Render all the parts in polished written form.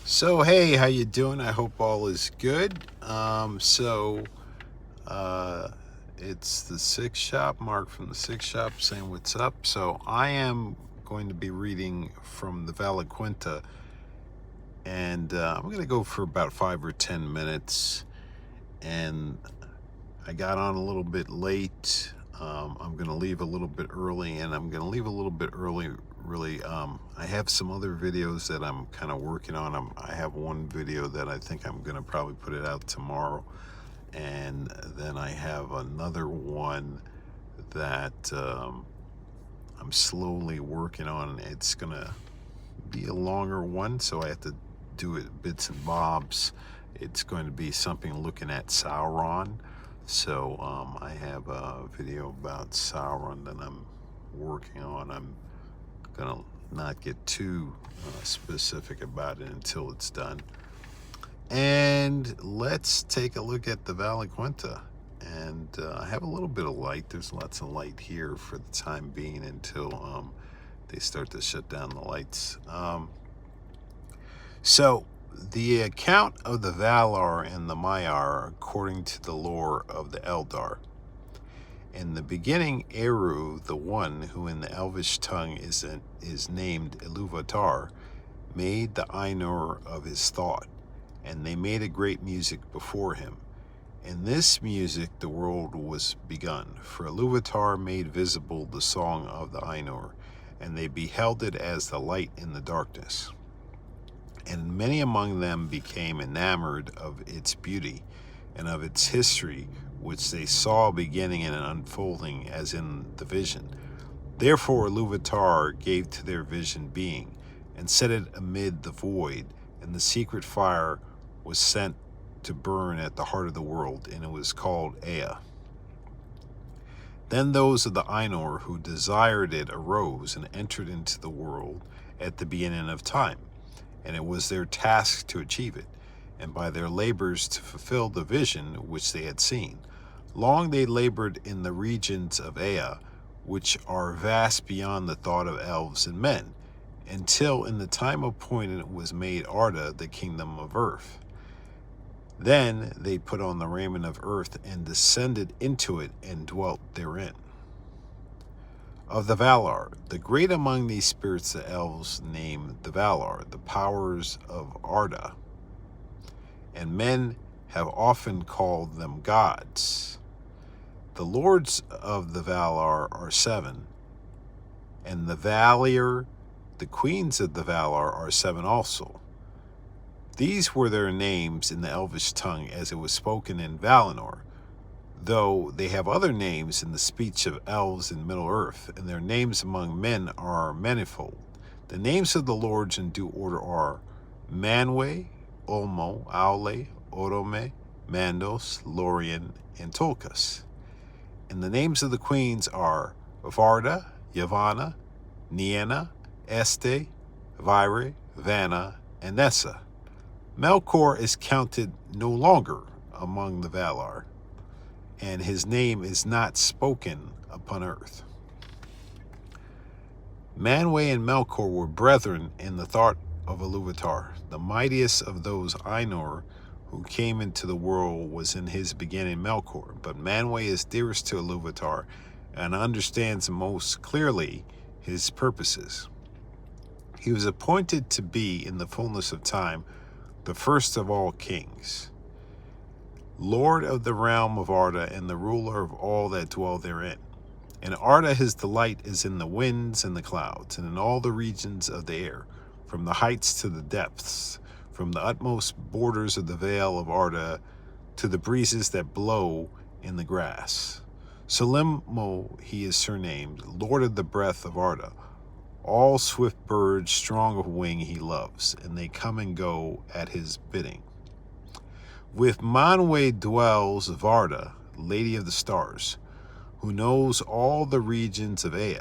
So hey, how you doing? I hope all is good. Uh, it's the Six Shop, Mark from the Six Shop, saying what's up. So I am going to be reading from the Valaquenta, and I'm going to go for about 5 or 10 minutes. And I got on a little bit late. I'm going to leave a little bit early, and I'm going to leave a little bit early. Really, I have some other videos that I'm kind of working on. I have one video that I think I'm going to probably put it out tomorrow, and then I have another one that I'm slowly working on. It's going to be a longer one, so I have to do it bits and bobs. It's going to be something looking at Sauron. So I have a video about Sauron that I'm working on. I'm gonna not get too specific about it until it's done. And let's take a look at the Valaquenta. And I have a little bit of light. There's lots of light here for the time being until they start to shut down the lights. So the account of the Valar and the Maia are according to the lore of the Eldar. In the beginning, Eru, the one who in the Elvish tongue is named Iluvatar, made the Ainur of his thought, and they made a great music before him. In this music the world was begun, for Iluvatar made visible the song of the Ainur, and they beheld it as the light in the darkness. And many among them became enamored of its beauty and of its history, which they saw beginning and unfolding as in the vision. Therefore Iluvatar gave to their vision being, and set it amid the void, and the secret fire was sent to burn at the heart of the world, and it was called Ea. Then those of the Ainur who desired it arose and entered into the world at the beginning of time, and it was their task to achieve it, and by their labors to fulfill the vision which they had seen. Long they labored in the regions of Ea, which are vast beyond the thought of elves and men, until in the time appointed was made Arda the kingdom of earth. Then they put on the raiment of earth and descended into it and dwelt therein. Of the Valar, the great among these spirits the elves name the Valar, the powers of Arda, and men have often called them gods. The lords of the Valar are 7, and the Valir, the queens of the Valar, are 7 also. These were their names in the Elvish tongue as it was spoken in Valinor, though they have other names in the speech of elves in Middle-earth, and their names among men are manifold. The names of the lords in due order are Manwë, Ulmo, Aule, Orome, Mandos, Lorien, and Tolkas. And the names of the queens are Varda, Yavanna, Nienna, Este, Vire, Vanna, and Nessa. Melkor is counted no longer among the Valar, and his name is not spoken upon earth. Manwë and Melkor were brethren in the thought of Iluvatar. The mightiest of those Ainur who came into the world was in his beginning Melkor, but Manwë is dearest to Iluvatar and understands most clearly his purposes. He was appointed to be, in the fullness of time, the first of all kings, lord of the realm of Arda, and the ruler of all that dwell therein. In Arda his delight is in the winds and the clouds, and in all the regions of the air, from the heights to the depths, from the utmost borders of the vale of Arda to the breezes that blow in the grass. Selimo he is surnamed, lord of the breath of Arda. All swift birds strong of wing he loves, and they come and go at his bidding. With Manwë dwells Varda, lady of the stars, who knows all the regions of Ea.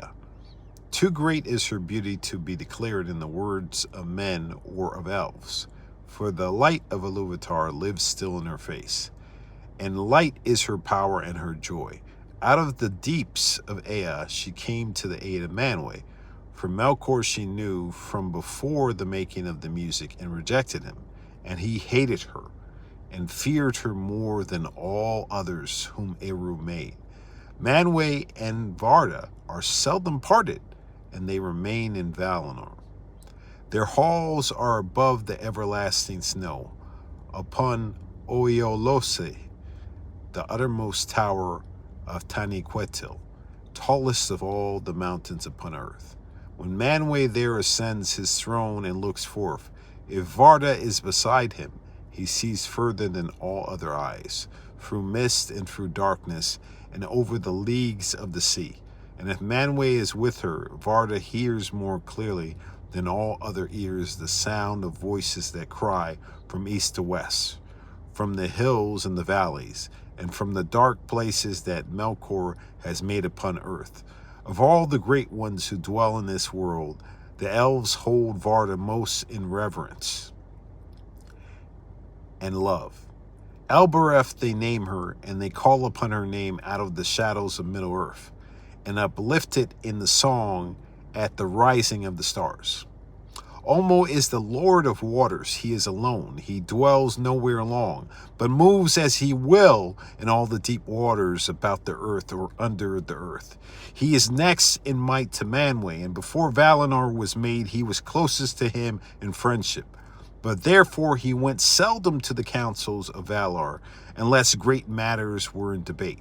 Too great is her beauty to be declared in the words of men or of elves, for the light of Iluvatar lives still in her face, and light is her power and her joy. Out of the deeps of Ea she came to the aid of Manwë, For Melkor she knew from before the making of the music and rejected him, and he hated her and feared her more than all others whom Eru made. Manwë and Varda are seldom parted, and they remain in Valinor. Their halls are above the everlasting snow, upon Oiolose, the uttermost tower of Taniquetil, tallest of all the mountains upon earth. When Manwë there ascends his throne and looks forth, if Varda is beside him, he sees further than all other eyes, through mist and through darkness, and over the leagues of the sea. And if Manwë is with her, Varda hears more clearly than all other ears the sound of voices that cry from east to west, from the hills and the valleys, and from the dark places that Melkor has made upon earth. Of all the great ones who dwell in this world, the elves hold Varda most in reverence and love. Elbereth they name her, and they call upon her name out of the shadows of Middle-earth, and uplift it in the song at the rising of the stars. Olmo is the Lord of waters. He is alone. He dwells nowhere long, but moves as he will in all the deep waters about the earth or under the earth. He is next in might to Manwë, and before Valinor was made, he was closest to him in friendship. But therefore he went seldom to the councils of Valar, unless great matters were in debate.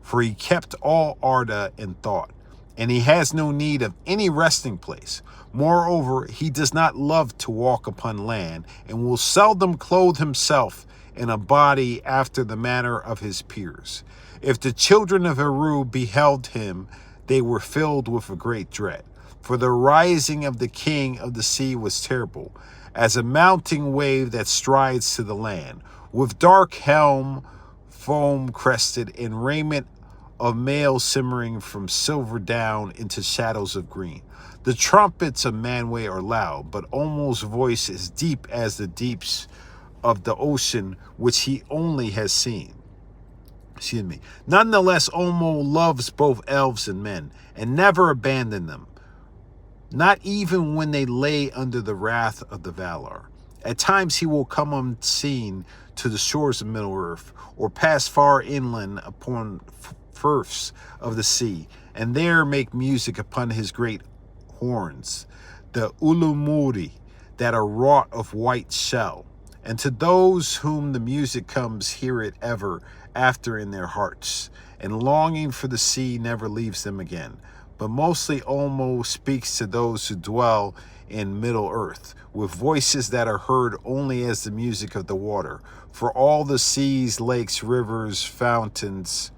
For he kept all Arda in thought, and he has no need of any resting place. Moreover, he does not love to walk upon land, and will seldom clothe himself in a body after the manner of his peers. If the children of Eru beheld him, they were filled with a great dread. For the rising of the king of the sea was terrible, as a mounting wave that strides to the land, with dark helm, foam crested, and raiment of mail simmering from silver down into shadows of green. The trumpets of Manwë are loud, but Olmo's voice is deep as the deeps of the ocean, which he only has seen. Nonetheless, Olmo loves both elves and men, and never abandoned them, not even when they lay under the wrath of the Valar. At times he will come unseen to the shores of Middle-earth, or pass far inland upon firths of the sea, and there make music upon his great horns, the Ulumuri, that are wrought of white shell. And to those whom the music comes, hear it ever after in their hearts, and longing for the sea never leaves them again. But mostly Olmo speaks to those who dwell in Middle-earth, with voices that are heard only as the music of the water. For all the seas, lakes, rivers, fountains,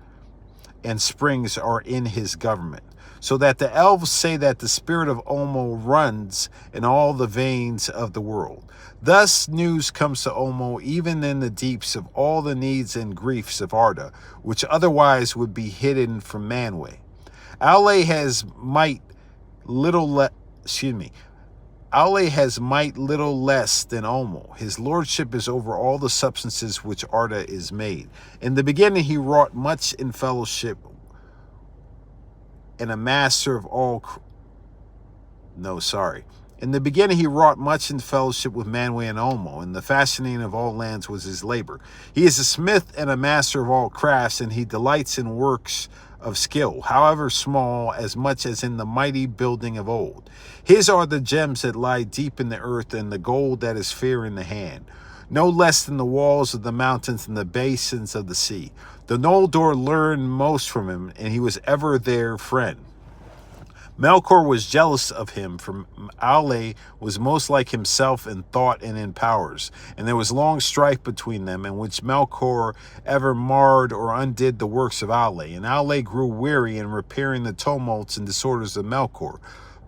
and springs are in his government, so that the elves say that the spirit of Olmo runs in all the veins of the world. Thus news comes to Olmo even in the deeps of all the needs and griefs of Arda, which otherwise would be hidden from Manwë. Aule has might little less than Olmo. His lordship is over all the substances which Arda is made. In the beginning he wrought much in fellowship, and a master of all... In the beginning he wrought much in fellowship with Manwë and Olmo, and the fashioning of all lands was his labor. He is a smith and a master of all crafts, and he delights in works of skill, however small, as much as in the mighty building of old. His are the gems that lie deep in the earth, and the gold that is fair in the hand, no less than the walls of the mountains and the basins of the sea. The Noldor learned most from him, and he was ever their friend. Melkor was jealous of him, for Aule was most like himself in thought and in powers, and there was long strife between them, in which Melkor ever marred or undid the works of Aule, and Aule grew weary in repairing the tumults and disorders of Melkor.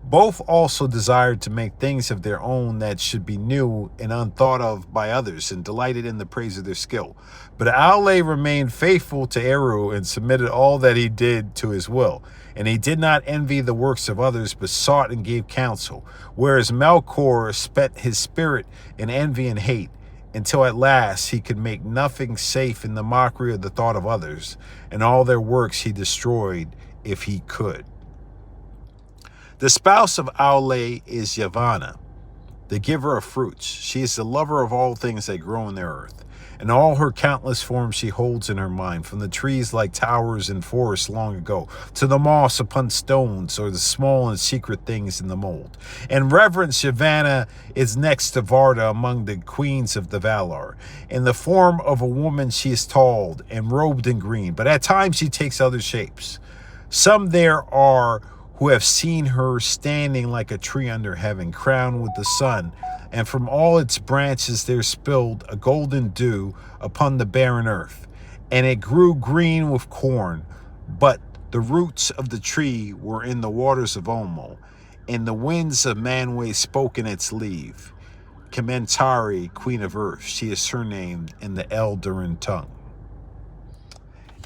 Both also desired to make things of their own that should be new and unthought of by others, and delighted in the praise of their skill. But Aule remained faithful to Eru and submitted all that he did to his will. And he did not envy the works of others, but sought and gave counsel, whereas Melkor spent his spirit in envy and hate, until at last he could make nothing safe in the mockery of the thought of others, and all their works he destroyed if he could. The spouse of Aule is Yavanna, the giver of fruits. She is the lover of all things that grow in the earth, and all her countless forms she holds in her mind, from the trees like towers in forests long ago, to the moss upon stones, or the small and secret things in the mold. In reverence, Yavanna is next to Varda among the queens of the Valar. In the form of a woman she is tall and robed in green, but at times she takes other shapes. Some there are who have seen her standing like a tree under heaven, crowned with the sun, and from all its branches there spilled a golden dew upon the barren earth, and it grew green with corn, but the roots of the tree were in the waters of Olmo, and the winds of Manwë spoke in its leaf. Kementari, queen of earth, she is surnamed in the Eldarin tongue.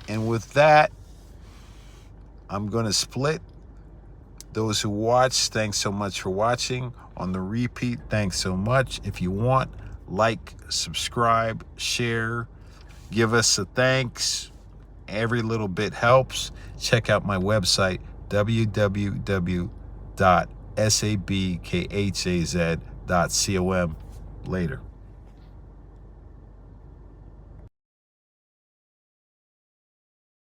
And with that, I'm going to split. Those who watch, thanks so much for watching. On the repeat, thanks so much. If you want, like, subscribe, share, give us a thanks. Every little bit helps. Check out my website, www.sabkhaz.com. Later.